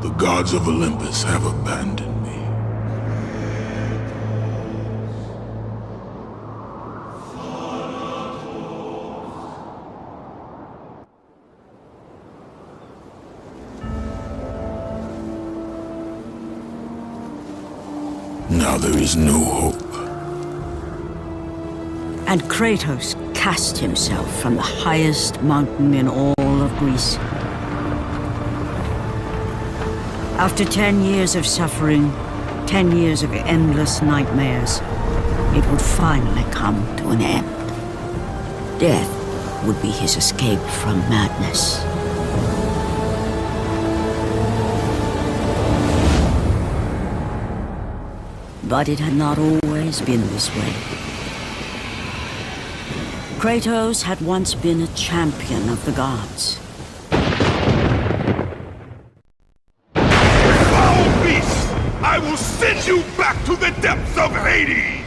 The gods of Olympus have abandoned me. Now there is no hope. And Kratos cast himself from the highest mountain in all of Greece. After 10 years of suffering, 10 years of endless nightmares, it would finally come to an end. Death would be his escape from madness. But it had not always been this way. Kratos had once been a champion of the gods. Foul beast! I will send you back to the depths of Hades!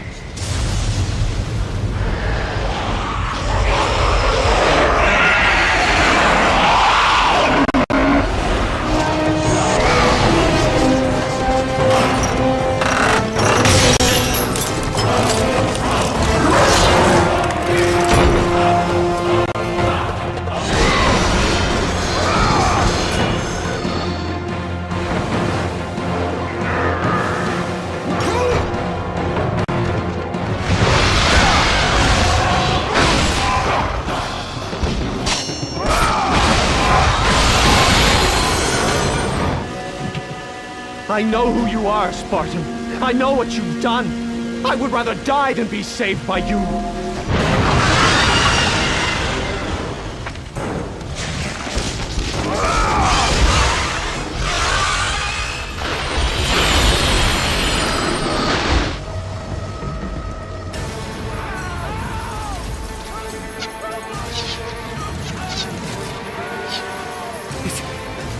I know who you are, Spartan. I know what you've done. I would rather die than be saved by you.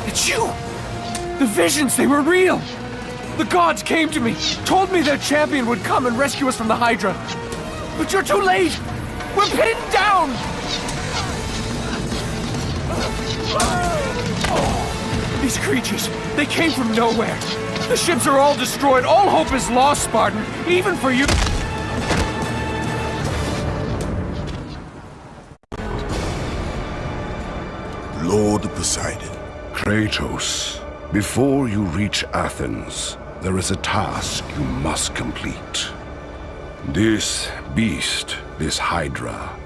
It's you! The visions, they were real! The gods came to me, told me their champion would come and rescue us from the Hydra. But you're too late! We're pinned down! These creatures, they came from nowhere. The ships are all destroyed. All hope is lost, Spartan. Even for you. Lord Poseidon. Kratos, before you reach Athens, there is a task you must complete. This beast, this Hydra,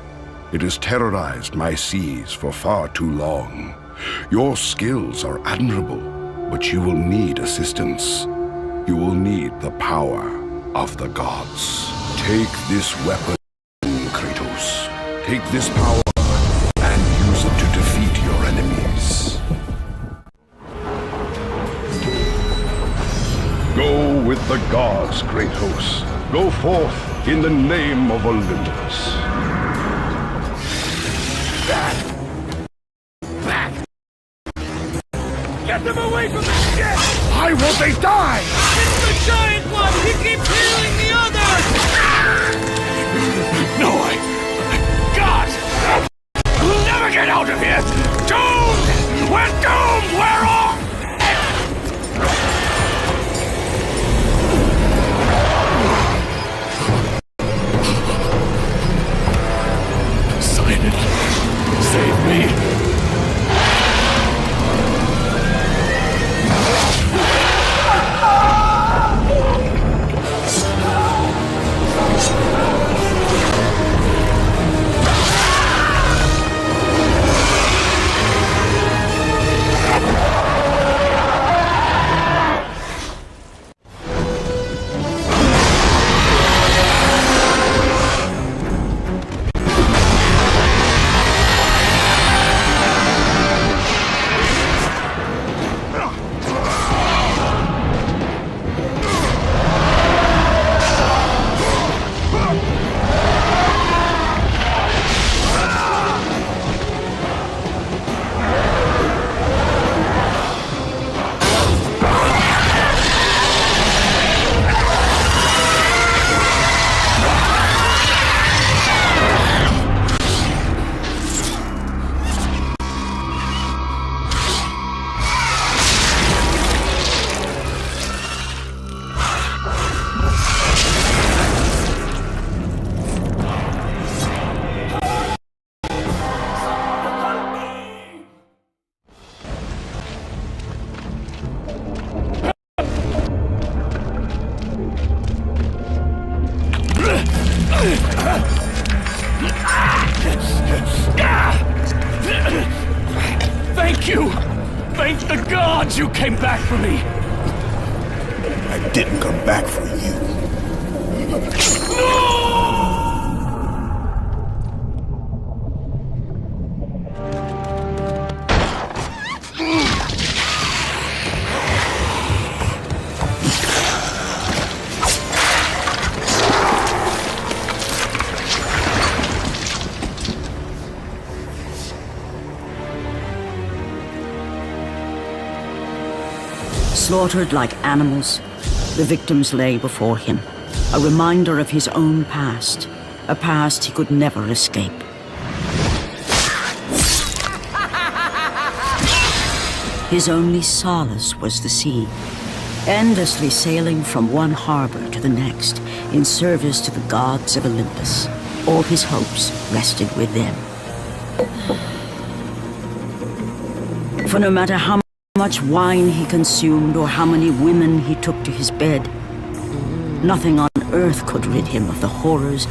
it has terrorized my seas for far too long. Your skills are admirable, but you will need assistance. You will need the power of the gods. Take this weapon, Kratos. Take this power and use it to defeat your enemies. Go with the gods, Kratos. Go forth in the name of Olympus. Back! Get them away from the ship! Why won't they die? It's the giant one! He keeps healing the others! No way! God! We'll never get out of here! Doomed! We're doomed! We're all... Poseidon, save me! you! Thank the gods you came back for me! I didn't come back for you. Slaughtered like animals, the victims lay before him, a reminder of his own past, a past he could never escape. His only solace was the sea, endlessly sailing from one harbor to the next in service to the gods of Olympus. All his hopes rested with them. For no matter how much wine he consumed or how many women he took to his bed, nothing on earth could rid him of the horrors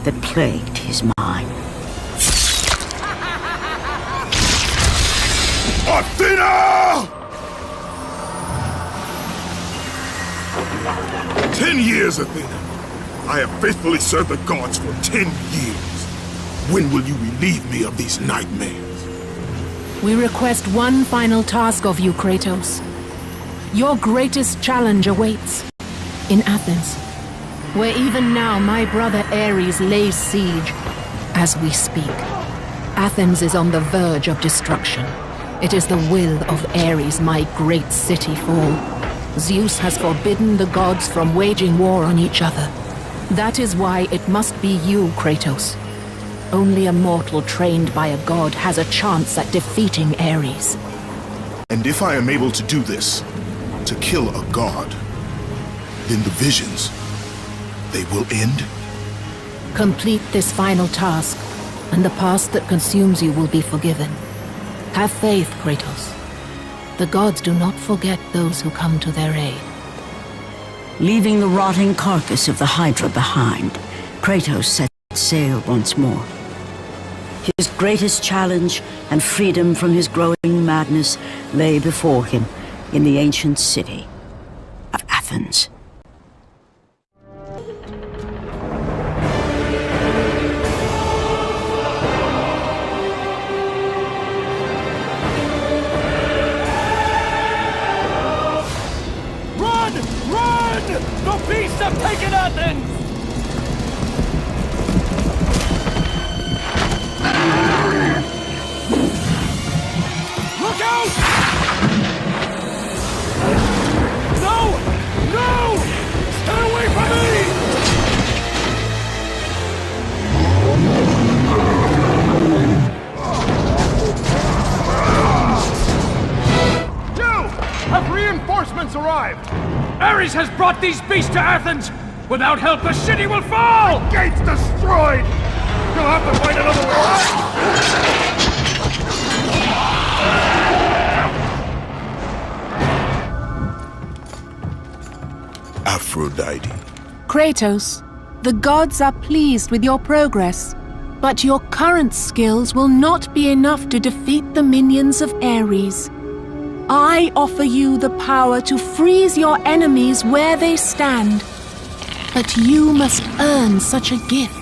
that plagued his mind. Athena! 10 years, Athena. I have faithfully served the gods for 10 years. When will you relieve me of these nightmares? We request one final task of you, Kratos. Your greatest challenge awaits in Athens, where even now my brother Ares lays siege as we speak. Athens is on the verge of destruction. It is the will of Ares my great city fall. Zeus has forbidden the gods from waging war on each other. That is why it must be you, Kratos. Only a mortal trained by a god has a chance at defeating Ares. And if I am able to do this, to kill a god, then the visions, they will end? Complete this final task, and the past that consumes you will be forgiven. Have faith, Kratos. The gods do not forget those who come to their aid. Leaving the rotting carcass of the Hydra behind, Kratos set sail once more. His greatest challenge and freedom from his growing madness lay before him in the ancient city of Athens. Run! Run! The beasts have taken Athens! Look out! No! No! Stay away from me! You! Have reinforcements arrived? Ares has brought these beasts to Athens! Without help, the city will fall! The gates destroyed! You'll have to find another way! Aphrodite. Kratos, the gods are pleased with your progress, but your current skills will not be enough to defeat the minions of Ares. I offer you the power to freeze your enemies where they stand, but you must earn such a gift.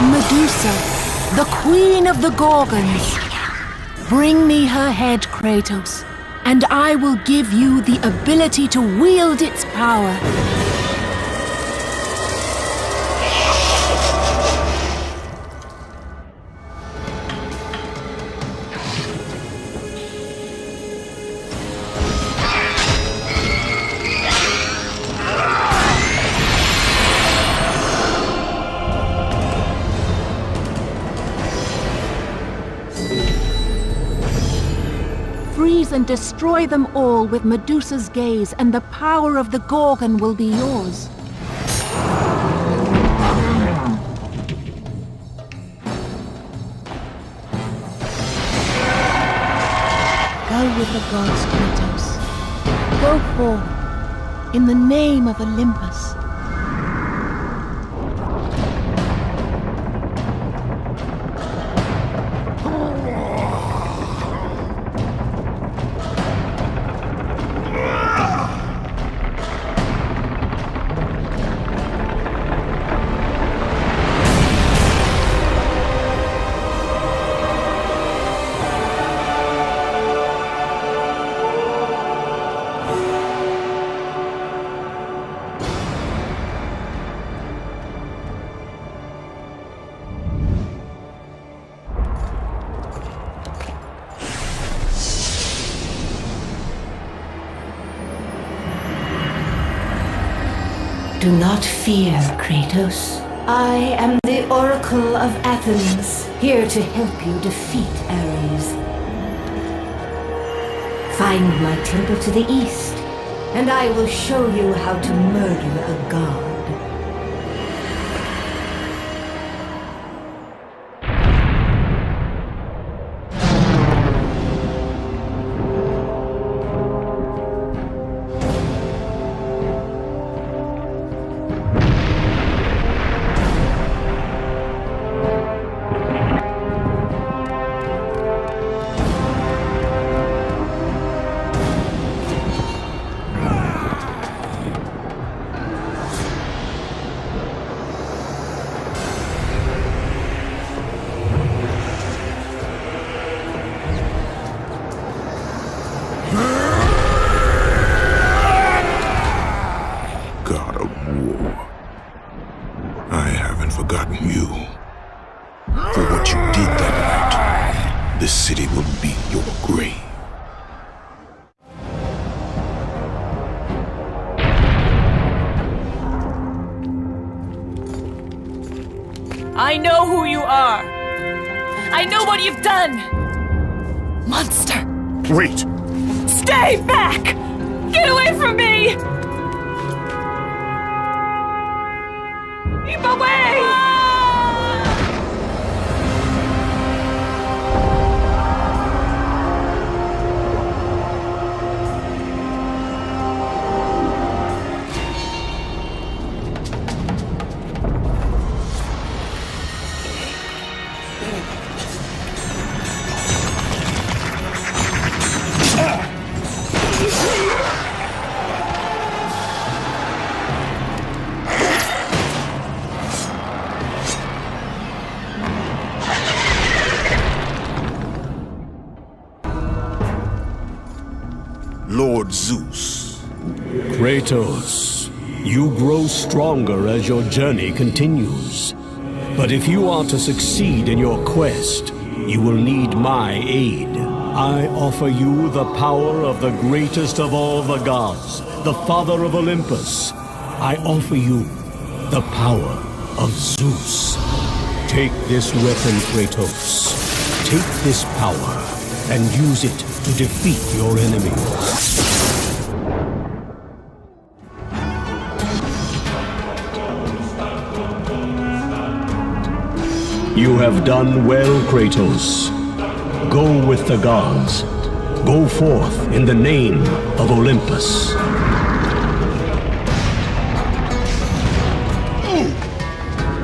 Medusa, the queen of the Gorgons. Bring me her head, Kratos, and I will give you the ability to wield its power. Freeze and destroy them all with Medusa's gaze, and the power of the Gorgon will be yours. Go with the gods, Kratos. Go forth in the name of Olympus. Do not fear, Kratos. I am the Oracle of Athens, here to help you defeat Ares. Find my temple to the east, and I will show you how to murder a god. God of war, I haven't forgotten you. For what you did that night, this city will be your grave. I know who you are. I know what you've done. Monster. Wait! Stay back! Get away from me! Keep away! Lord Zeus. Kratos, you grow stronger as your journey continues. But if you are to succeed in your quest, you will need my aid. I offer you the power of the greatest of all the gods, the father of Olympus. I offer you the power of Zeus. Take this weapon, Kratos. Take this power and use it to defeat your enemies. You have done well, Kratos. Go with the gods. Go forth in the name of Olympus.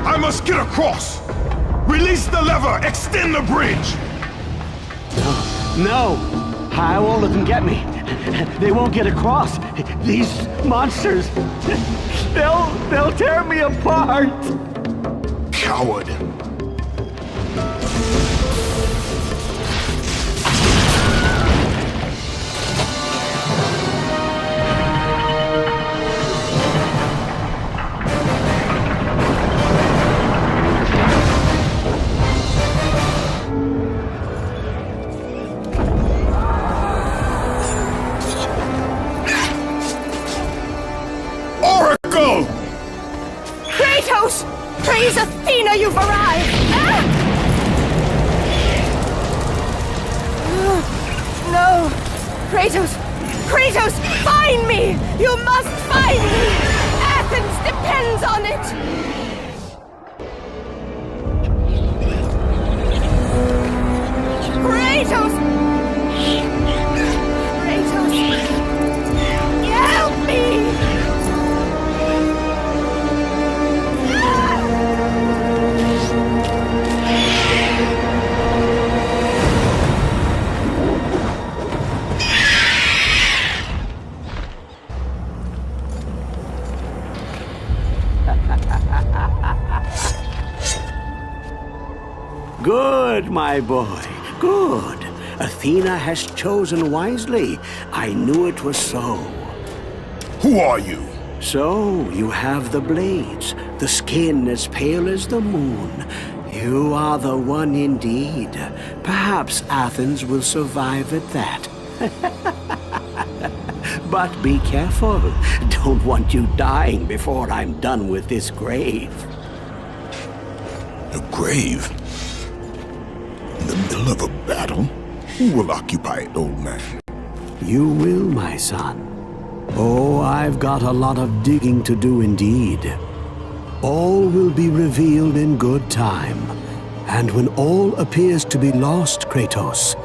I must get across! Release the lever! Extend the bridge! No! I won't let them get me. They won't get across. These monsters, they'll tear me apart. Coward! Kratos! Praise Athena, you've arrived! Ah! No! Kratos! Kratos! Find me! You must find me! Athens depends on it! Kratos! Kratos! Good, my boy, good. Athena has chosen wisely. I knew it was so. Who are you? So, you have the blades, the skin as pale as the moon. You are the one indeed. Perhaps Athens will survive at that. But be careful. Don't want you dying before I'm done with this grave. A grave? In the middle of a battle? Who will occupy it, old man? You will, my son. Oh, I've got a lot of digging to do indeed. All will be revealed in good time. And when all appears to be lost, Kratos,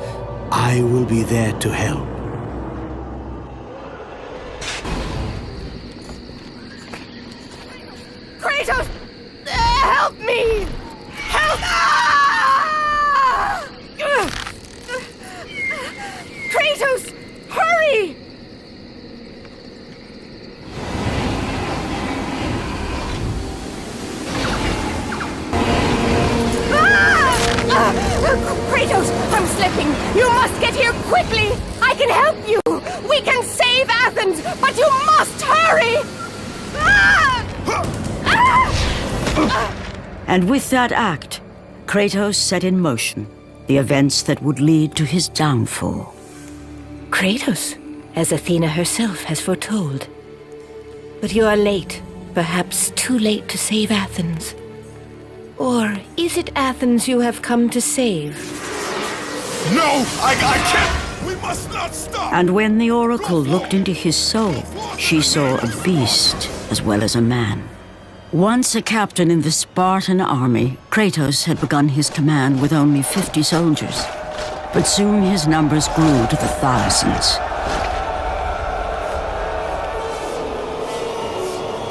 I will be there to help. Kratos! Help me! Help! Ah! Kratos! Hurry! Kratos, I'm slipping. You must get here quickly. I can help you. We can save Athens, but you must hurry. And with that act, Kratos set in motion the events that would lead to his downfall. Kratos, as Athena herself has foretold. But you are late, perhaps too late to save Athens. Or is it Athens you have come to save? No! I can't! We must not stop! And when the Oracle looked into his soul, she saw a beast as well as a man. Once a captain in the Spartan army, Kratos had begun his command with only 50 soldiers. But soon his numbers grew to the thousands.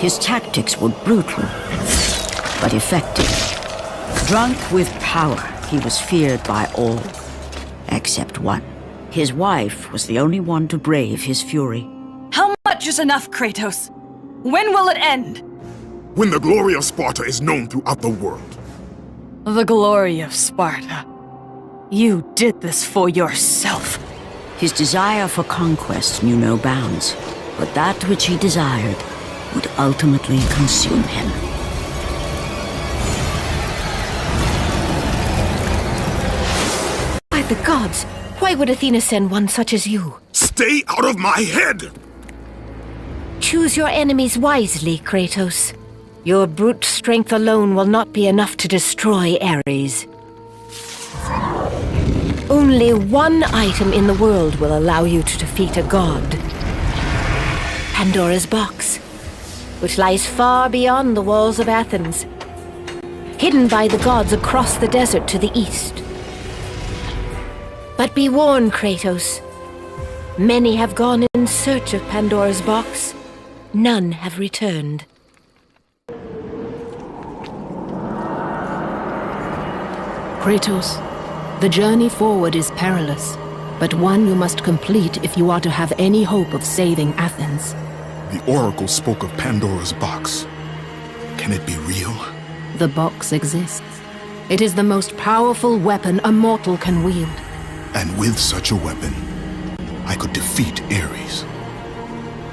His tactics were brutal, but effective. Drunk with power, he was feared by all, except one. His wife was the only one to brave his fury. How much is enough, Kratos? When will it end? When the glory of Sparta is known throughout the world. The glory of Sparta. You did this for yourself. His desire for conquest knew no bounds, but that which he desired would ultimately consume him. By the gods, why would Athena send one such as you? Stay out of my head! Choose your enemies wisely, Kratos. Your brute strength alone will not be enough to destroy Ares. Only one item in the world will allow you to defeat a god. Pandora's box, which lies far beyond the walls of Athens, hidden by the gods across the desert to the east. But be warned, Kratos. Many have gone in search of Pandora's box. None have returned. Kratos, the journey forward is perilous, but one you must complete if you are to have any hope of saving Athens. The Oracle spoke of Pandora's box. Can it be real? The box exists. It is the most powerful weapon a mortal can wield. And with such a weapon, I could defeat Ares.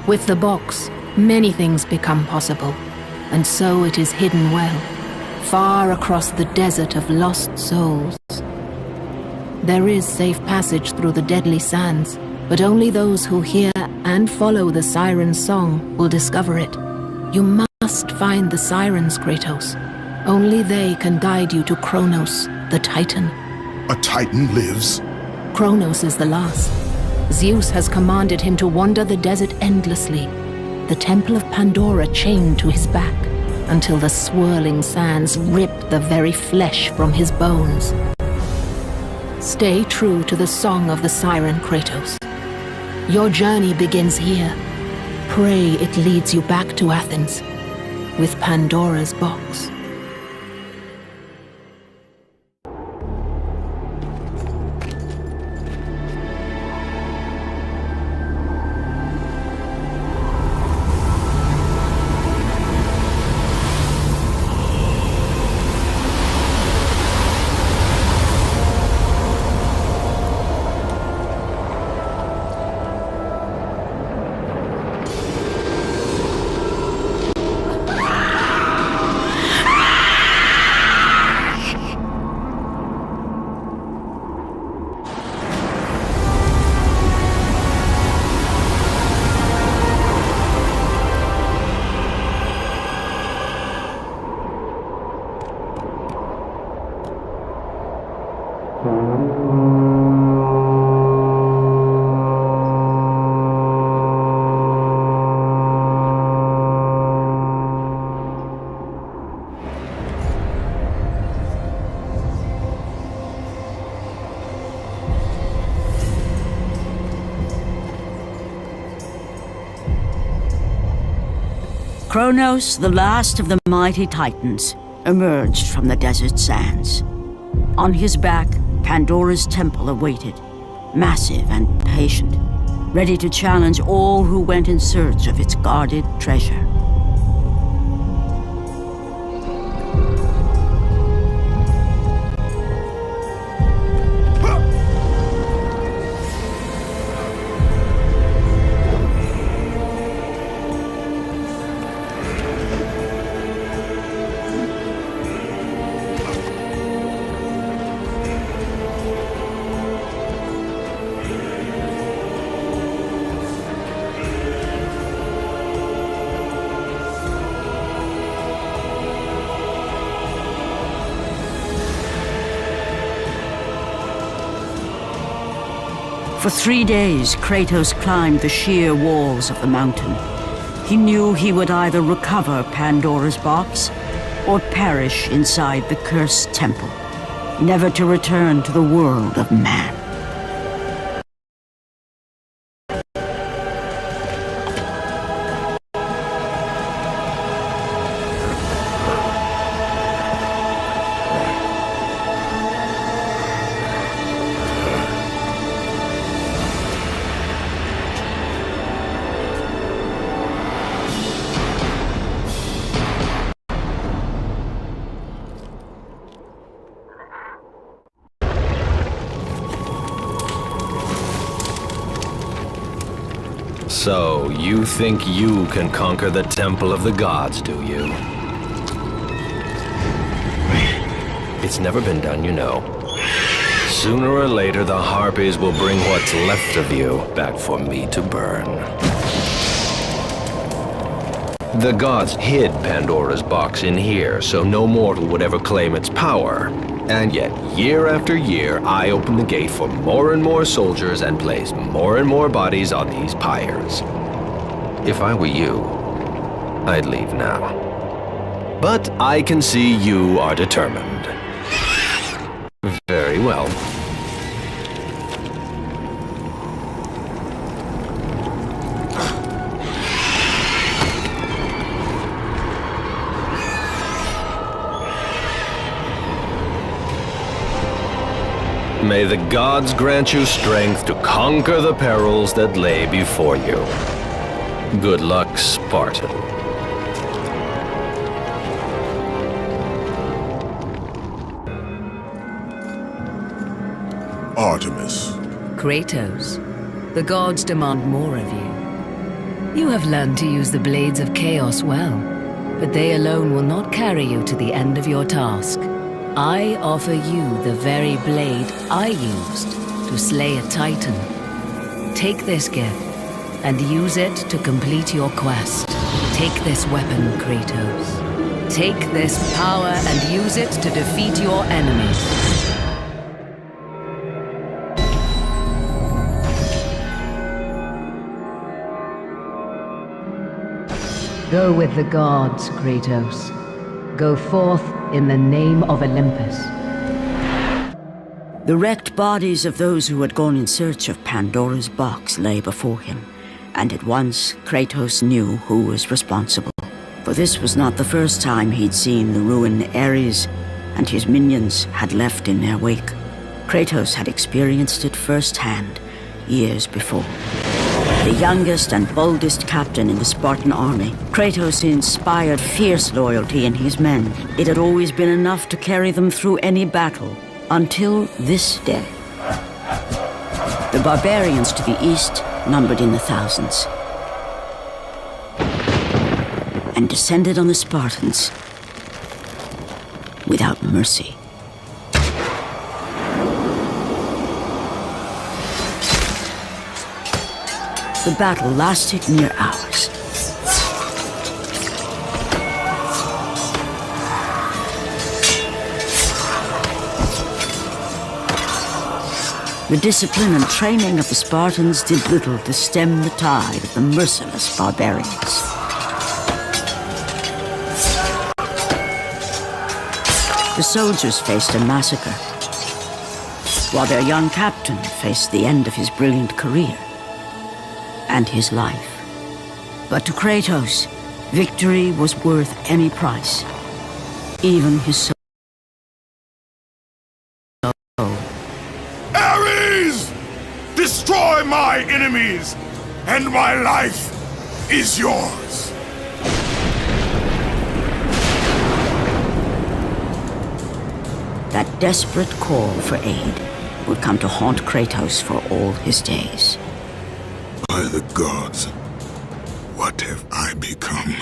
With the box, many things become possible, and so it is hidden well, far across the desert of lost souls. There is safe passage through the deadly sands, but only those who hear and follow the siren's song will discover it. You must find the sirens, Kratos. Only they can guide you to Kronos, the Titan. A Titan lives? Kronos is the last. Zeus has commanded him to wander the desert endlessly, the temple of Pandora chained to his back, until the swirling sands rip the very flesh from his bones. Stay true to the song of the siren, Kratos. Your journey begins here. Pray it leads you back to Athens, with Pandora's box. Kronos, the last of the mighty Titans, emerged from the desert sands. On his back, Pandora's temple awaited, massive and patient, ready to challenge all who went in search of its guarded treasure. For 3 days, Kratos climbed the sheer walls of the mountain. He knew he would either recover Pandora's box or perish inside the cursed temple, never to return to the world of man. So, you think you can conquer the Temple of the Gods, do you? It's never been done, you know. Sooner or later, the Harpies will bring what's left of you back for me to burn. The gods hid Pandora's box in here, so no mortal would ever claim its power. And yet, year after year, I open the gate for more and more soldiers and place more and more bodies on these pyres. If I were you, I'd leave now. But I can see you are determined. Very well. May the gods grant you strength to conquer the perils that lay before you. Good luck, Spartan. Artemis. Kratos, the gods demand more of you. You have learned to use the blades of chaos well, but they alone will not carry you to the end of your task. I offer you the very blade I used to slay a Titan. Take this gift and use it to complete your quest. Take this weapon, Kratos. Take this power and use it to defeat your enemies. Go with the gods, Kratos. Go forth in the name of Olympus. The wrecked bodies of those who had gone in search of Pandora's box lay before him, and at once Kratos knew who was responsible. For this was not the first time he'd seen the ruin Ares and his minions had left in their wake. Kratos had experienced it firsthand years before. The youngest and boldest captain in the Spartan army, Kratos inspired fierce loyalty in his men. It had always been enough to carry them through any battle, until this day. The barbarians to the east numbered in the thousands, and descended on the Spartans without mercy. The battle lasted near hours. The discipline and training of the Spartans did little to stem the tide of the merciless barbarians. The soldiers faced a massacre, while their young captain faced the end of his brilliant career and his life. But to Kratos, Victory was worth any price, even his soul. Ares! Destroy my enemies, and my life is yours. That desperate call for aid would come to haunt Kratos for all his days. By the gods, what have I become?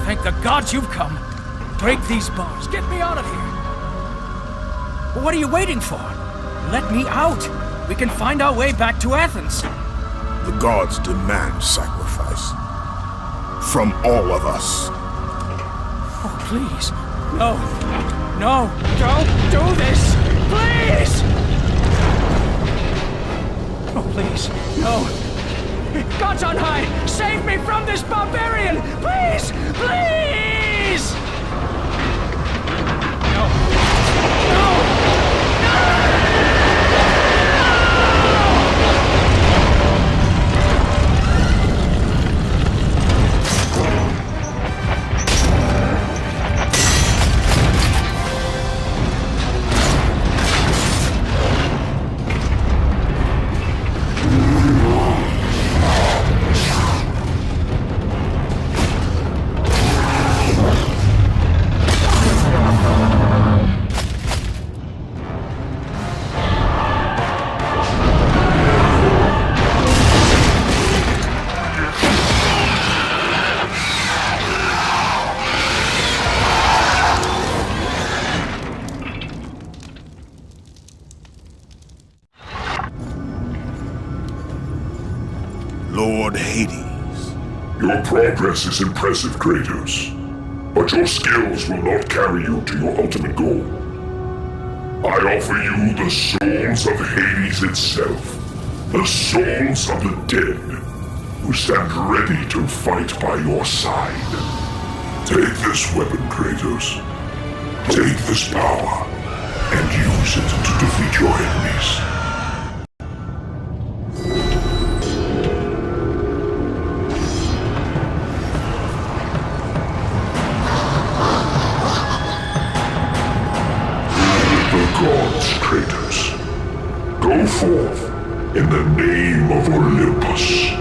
Thank the gods you've come. Break these bars. Get me out of here. What are you waiting for? Let me out. We can find our way back to Athens. The gods demand sacrifice. From all of us. Oh, please. No. No. Don't do this. Please! Oh, please. No. Gods on high, save me from this barbarian! Please! Please! No. No! Lord Hades. Your progress is impressive, Kratos. But your skills will not carry you to your ultimate goal. I offer you the souls of Hades itself. The souls of the dead, who stand ready to fight by your side. Take this weapon, Kratos. Take this power, and use it to defeat your enemies. Kratos. Go forth in the name of Olympus.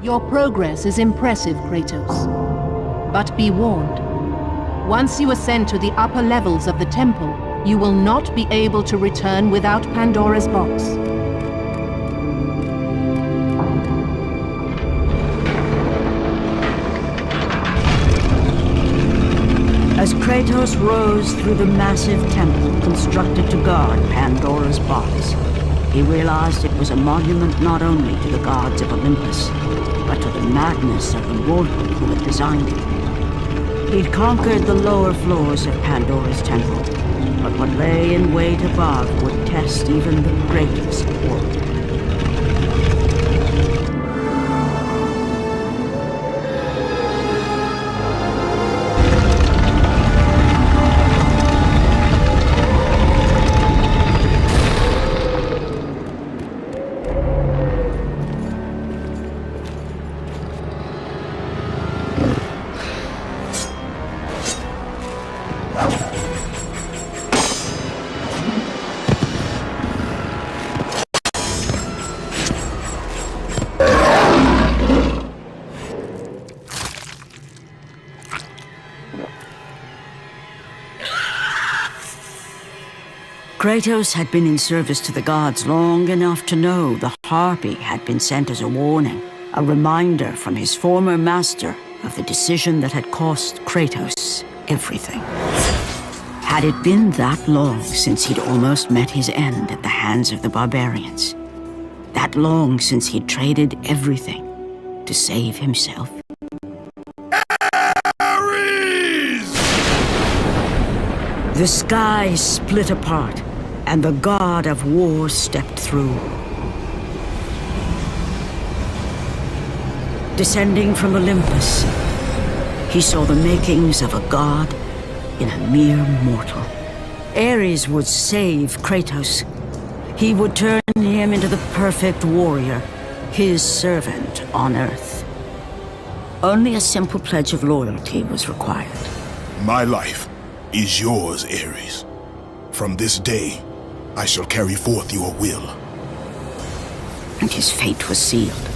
Your progress is impressive, Kratos. But be warned. Once you ascend to the upper levels of the temple, you will not be able to return without Pandora's box. As Kratos rose through the massive temple constructed to guard Pandora's box, he realized it was a monument not only to the gods of Olympus, but to the madness of the mortal who had designed it. He'd conquered the lower floors of Pandora's temple, but what lay in wait above would test even the greatest warrior. Kratos had been in service to the gods long enough to know the Harpy had been sent as a warning, a reminder from his former master of the decision that had cost Kratos everything. Had it been that long since he'd almost met his end at the hands of the barbarians? That long since he'd traded everything to save himself? The sky split apart, and the god of war stepped through. Descending from Olympus, he saw the makings of a god in a mere mortal. Ares would save Kratos. He would turn him into the perfect warrior, his servant on Earth. Only a simple pledge of loyalty was required. My life is yours, Ares. From this day, I shall carry forth your will. And his fate was sealed.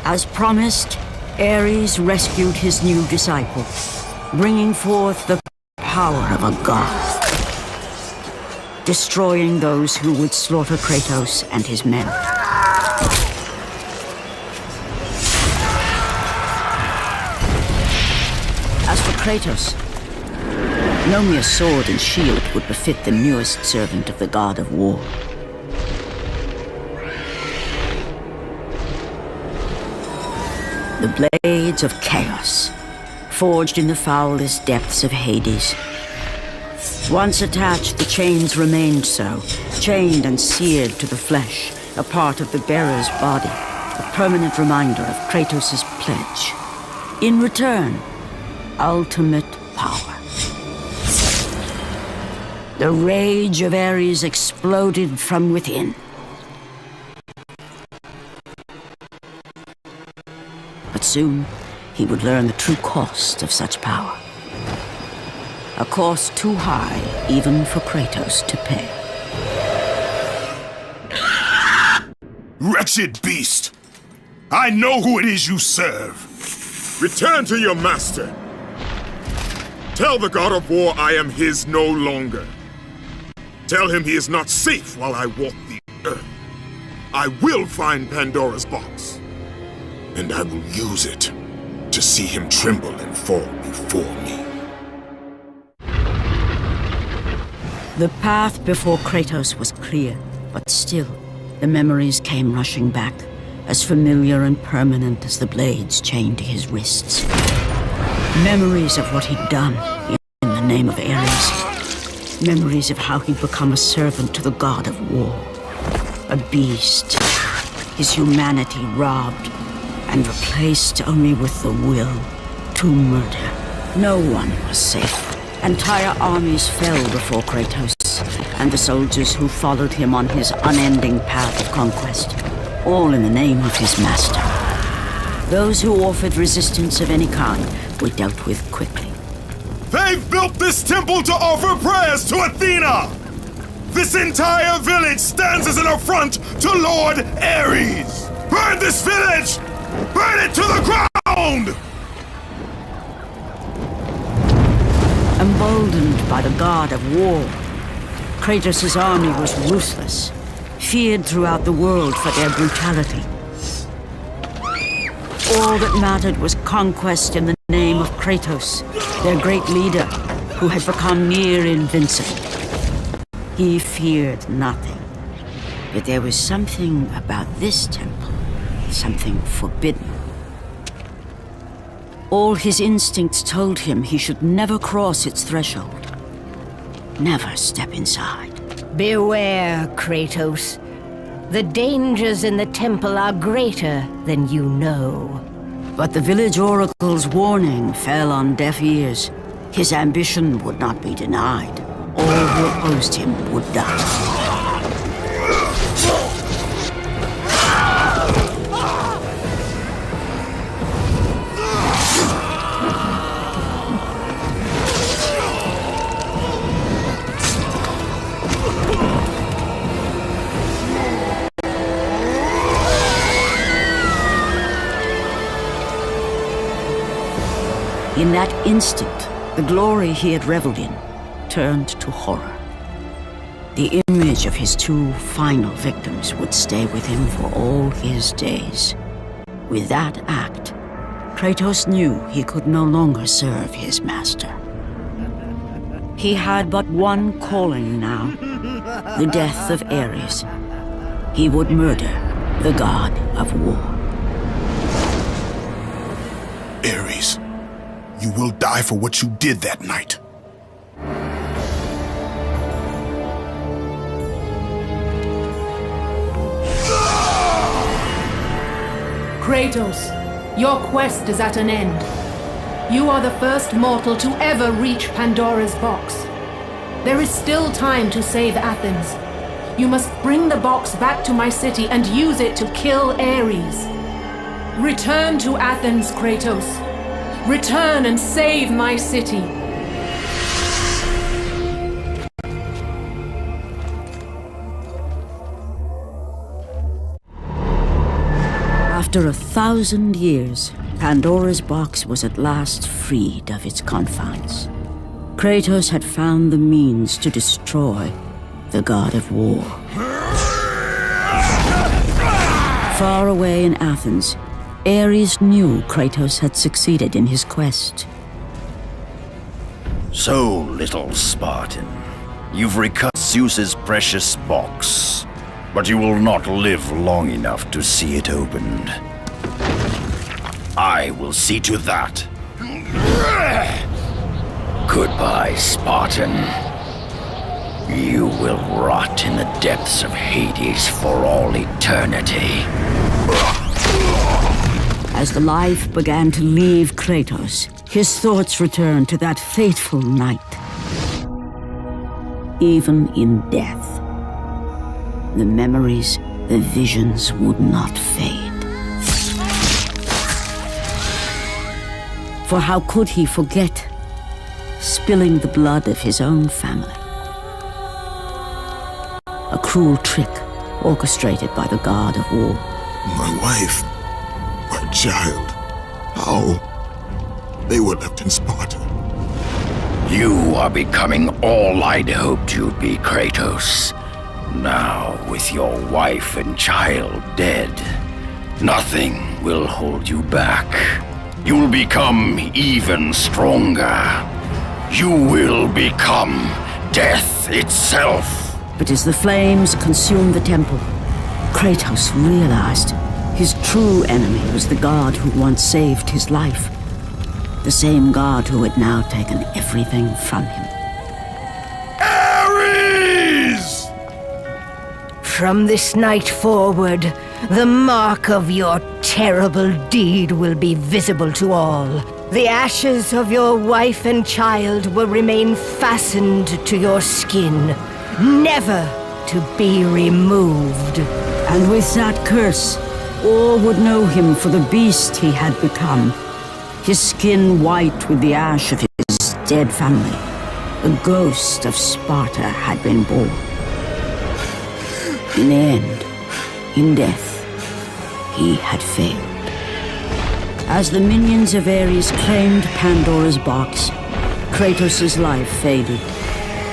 As promised, Ares rescued his new disciple, bringing forth the power of a god, destroying those who would slaughter Kratos and his men. As for Kratos, no mere sword and shield would befit the newest servant of the god of war. The blades of chaos, forged in the foulest depths of Hades. Once attached, the chains remained so, chained and seared to the flesh, a part of the bearer's body, a permanent reminder of Kratos' pledge. In return, ultimate power. The rage of Ares exploded from within. But soon, he would learn the true cost of such power. A cost too high even for Kratos to pay. Wretched beast! I know who it is you serve! Return to your master! Tell the god of war I am his no longer. Tell him he is not safe while I walk the earth. I will find Pandora's box. And I will use it to see him tremble and fall before me. The path before Kratos was clear, but still, the memories came rushing back, as familiar and permanent as the blades chained to his wrists. Memories of what he'd done in the name of Ares. Memories of how he'd become a servant to the god of war. A beast, his humanity robbed and replaced only with the will to murder. No one was safe. Entire armies fell before Kratos and the soldiers who followed him on his unending path of conquest, all in the name of his master. Those who offered resistance of any kind were dealt with quickly. They've built this temple to offer prayers to Athena! This entire village stands as an affront to Lord Ares! Burn this village! Burn it to the ground! Emboldened by the god of war, Kratos' army was ruthless, feared throughout the world for their brutality. All that mattered was conquest in the name of Kratos, their great leader, who had become near invincible. He feared nothing, but there was something about this temple, something forbidden. All his instincts told him he should never cross its threshold. Never step inside. Beware, Kratos. The dangers in the temple are greater than you know. But the village oracle's warning fell on deaf ears. His ambition would not be denied. All who opposed him would die. In that instant, the glory he had reveled in turned to horror. The image of his two final victims would stay with him for all his days. With that act, Kratos knew he could no longer serve his master. He had but one calling now, the death of Ares. He would murder the god of war. Ares, you will die for what you did that night. Kratos, your quest is at an end. You are the first mortal to ever reach Pandora's box. There is still time to save Athens. You must bring the box back to my city and use it to kill Ares. Return to Athens, Kratos. Return and save my city. After 1,000 years, Pandora's box was at last freed of its confines. Kratos had found the means to destroy the god of war. Far away in Athens, Ares knew Kratos had succeeded in his quest. So, little Spartan, you've recovered Zeus's precious box, but you will not live long enough to see it opened. I will see to that. Goodbye, Spartan. You will rot in the depths of Hades for all eternity. As the life began to leave Kratos, his thoughts returned to that fateful night. Even in death, the memories, the visions would not fade. For how could he forget spilling the blood of his own family? A cruel trick orchestrated by the god of war. My wife, my child, how? They were left in Sparta. You are becoming all I'd hoped you'd be, Kratos. Now, with your wife and child dead, nothing will hold you back. You'll become even stronger. You will become death itself. But as the flames consumed the temple, Kratos realized his true enemy was the god who once saved his life. The same god who had now taken everything from him. Ares! From this night forward, the mark of your terrible deed will be visible to all. The ashes of your wife and child will remain fastened to your skin, never to be removed. And with that curse, all would know him for the beast he had become. His skin white with the ash of his dead family. The ghost of Sparta had been born. In the end, in death, he had failed. As the minions of Ares claimed Pandora's box, Kratos' life faded,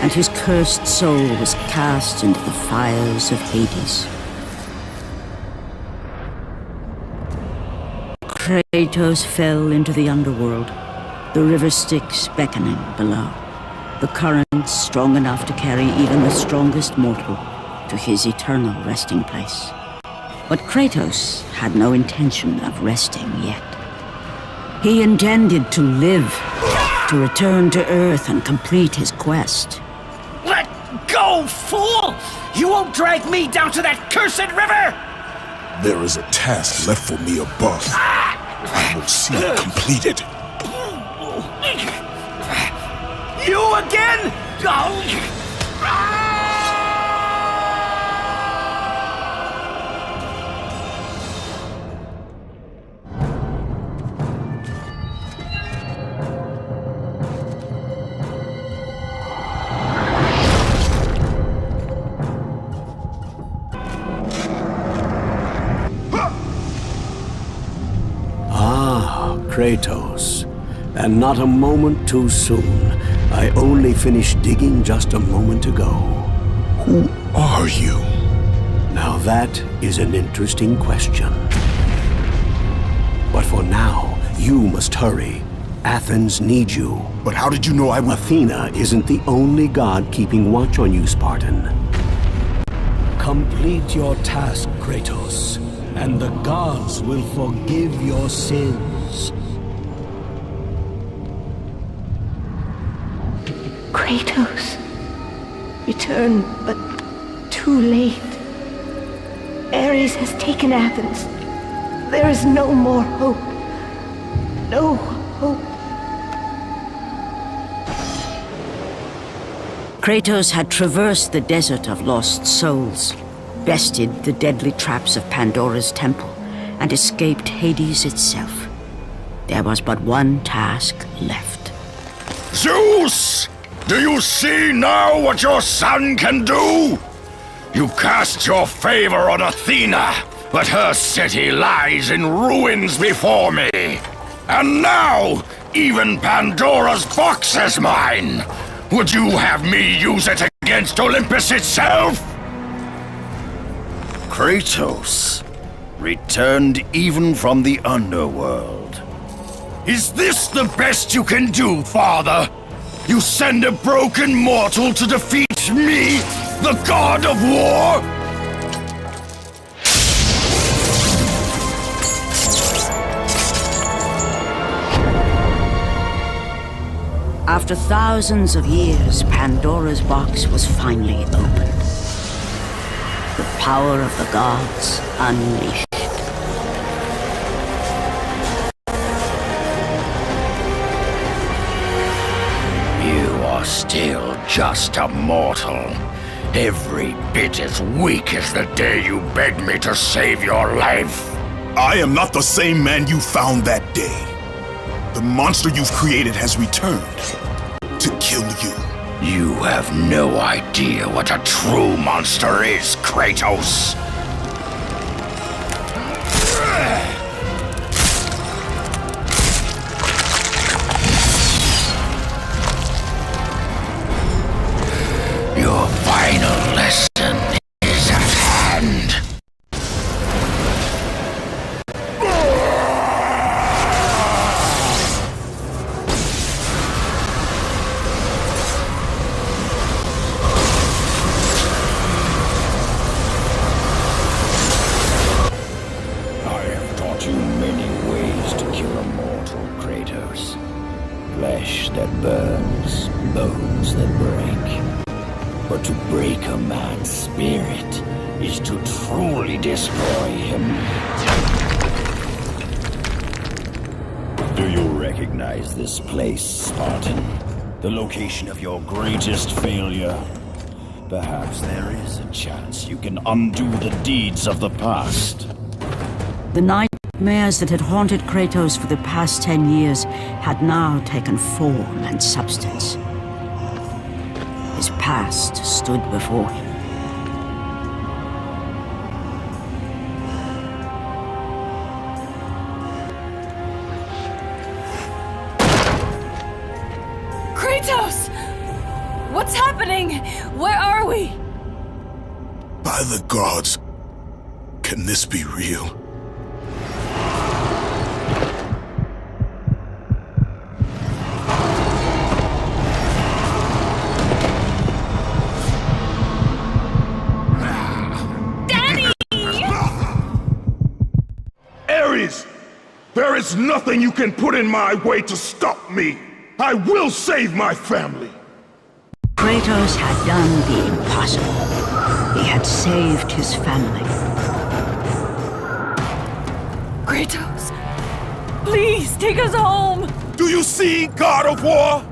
and his cursed soul was cast into the fires of Hades. Kratos fell into the underworld, the river Styx beckoning below, the currents strong enough to carry even the strongest mortal to his eternal resting place. But Kratos had no intention of resting yet. He intended to live, to return to Earth and complete his quest. Let go, fool! You won't drag me down to that cursed river! There is a task left for me above. I will see it completed. You again? Kratos, and not a moment too soon. I only finished digging just a moment ago. Who are you? Now that is an interesting question. But for now, you must hurry. Athens needs you. But how did you know I would... Athena isn't the only god keeping watch on you, Spartan. Complete your task, Kratos, and the gods will forgive your sins. Kratos, return, but too late. Ares has taken Athens. There is no more hope. No hope. Kratos had traversed the desert of lost souls, bested the deadly traps of Pandora's temple, and escaped Hades itself. There was but one task left. Zeus! Do you see now what your son can do? You cast your favor on Athena, but her city lies in ruins before me. And now, even Pandora's box is mine. Would you have me use it against Olympus itself? Kratos, returned even from the underworld. Is this the best you can do, father? You send a broken mortal to defeat me, the god of war? After thousands of years, Pandora's box was finally opened. The power of the gods unleashed. Still just a mortal. Every bit as weak as the day you begged me to save your life. I am not the same man you found that day. The monster you've created has returned to kill you. You have no idea what a true monster is, Kratos. Your final lesson is at hand. I have taught you many ways to kill a mortal, Kratos. Flesh that burns, bones that break. But to break a man's spirit is to truly destroy him. Do you recognize this place, Spartan? The location of your greatest failure? Perhaps there is a chance you can undo the deeds of the past. The nightmares that had haunted Kratos for the past 10 years had now taken form and substance. His past stood before him. Kratos! What's happening? Where are we? By the gods, can this be real? There There is nothing you can put in my way to stop me. I will save my family. Kratos had done the impossible. He had saved his family. Kratos, please take us home. Do you see, God of War?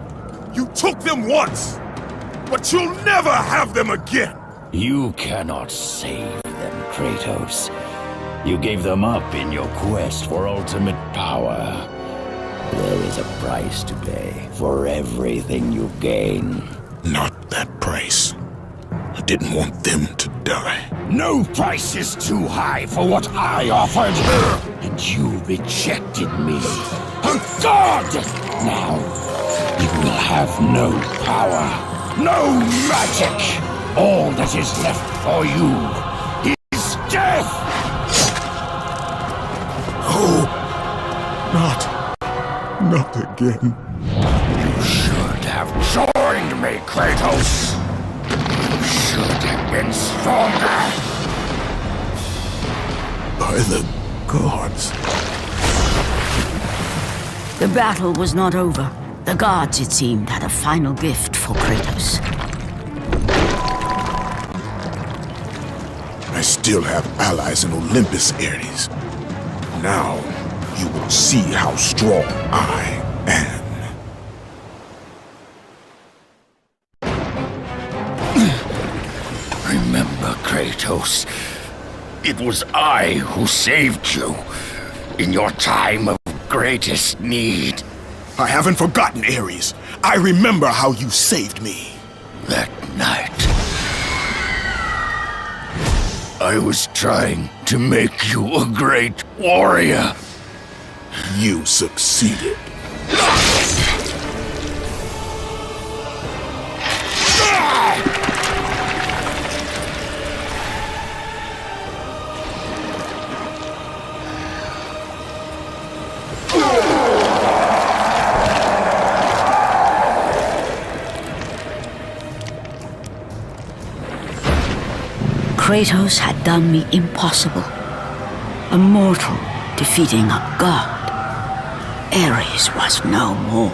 You took them once, but you'll never have them again. You cannot save them, Kratos. You gave them up in your quest for ultimate power. There is a price to pay for everything you gain. Not that price. I didn't want them to die. No price is too high for what I offered. And you rejected me. A god! Now, you will have no power, no magic. All that is left for you is death! Oh, not again. You should have joined me, Kratos. You should have been stronger. By the gods. The battle was not over. The gods, it seemed, had a final gift for Kratos. I still have allies in Olympus, Ares. Now, you will see how strong I am. Remember, Kratos, it was I who saved you in your time of greatest need. I haven't forgotten, Ares. I remember how you saved me. That night, I was trying to make you a great warrior. You succeeded. Kratos had done the impossible. A mortal defeating a god. Ares was no more.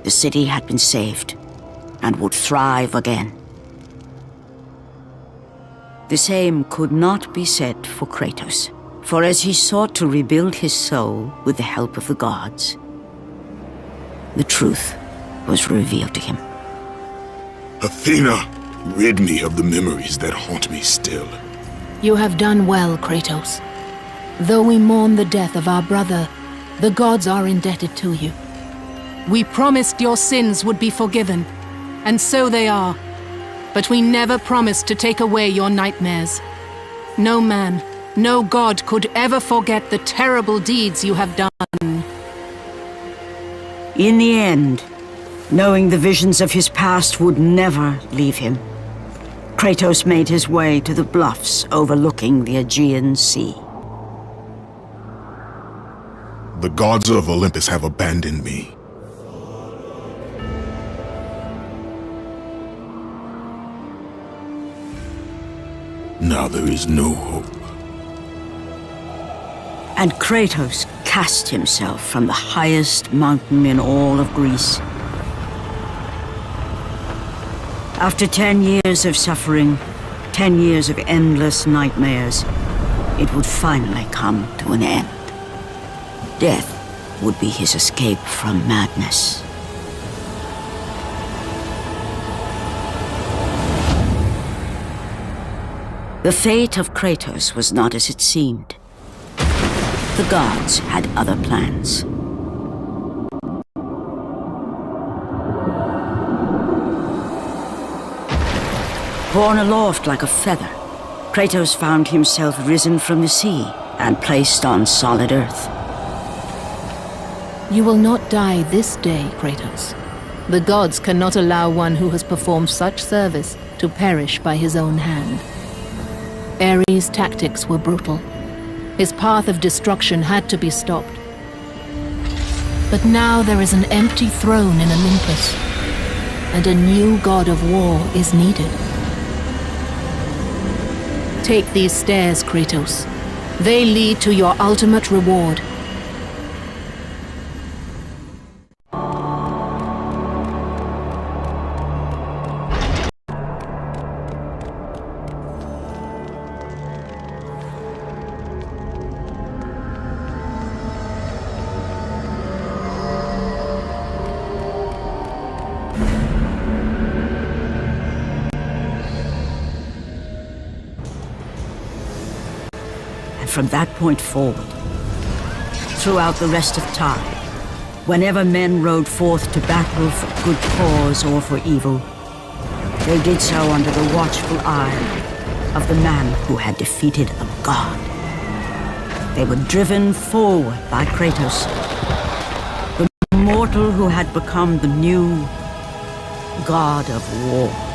The city had been saved and would thrive again. The same could not be said for Kratos, for as he sought to rebuild his soul with the help of the gods, the truth was revealed to him. Athena, rid me of the memories that haunt me still. You have done well, Kratos. Though we mourn the death of our brother, the gods are indebted to you. We promised your sins would be forgiven, and so they are. But we never promised to take away your nightmares. No man, no god could ever forget the terrible deeds you have done. In the end, knowing the visions of his past would never leave him, Kratos made his way to the bluffs overlooking the Aegean Sea. The gods of Olympus have abandoned me. Now there is no hope. And Kratos cast himself from the highest mountain in all of Greece. After 10 years of suffering, 10 years of endless nightmares, it would finally come to an end. Death would be his escape from madness. The fate of Kratos was not as it seemed. The gods had other plans. Borne aloft like a feather, Kratos found himself risen from the sea and placed on solid earth. You will not die this day, Kratos. The gods cannot allow one who has performed such service to perish by his own hand. Ares' tactics were brutal. His path of destruction had to be stopped. But now there is an empty throne in Olympus, and a new god of war is needed. Take these stairs, Kratos. They lead to your ultimate reward. From that point forward, throughout the rest of time, whenever men rode forth to battle for good cause or for evil, they did so under the watchful eye of the man who had defeated a god. They were driven forward by Kratos, the mortal who had become the new god of war.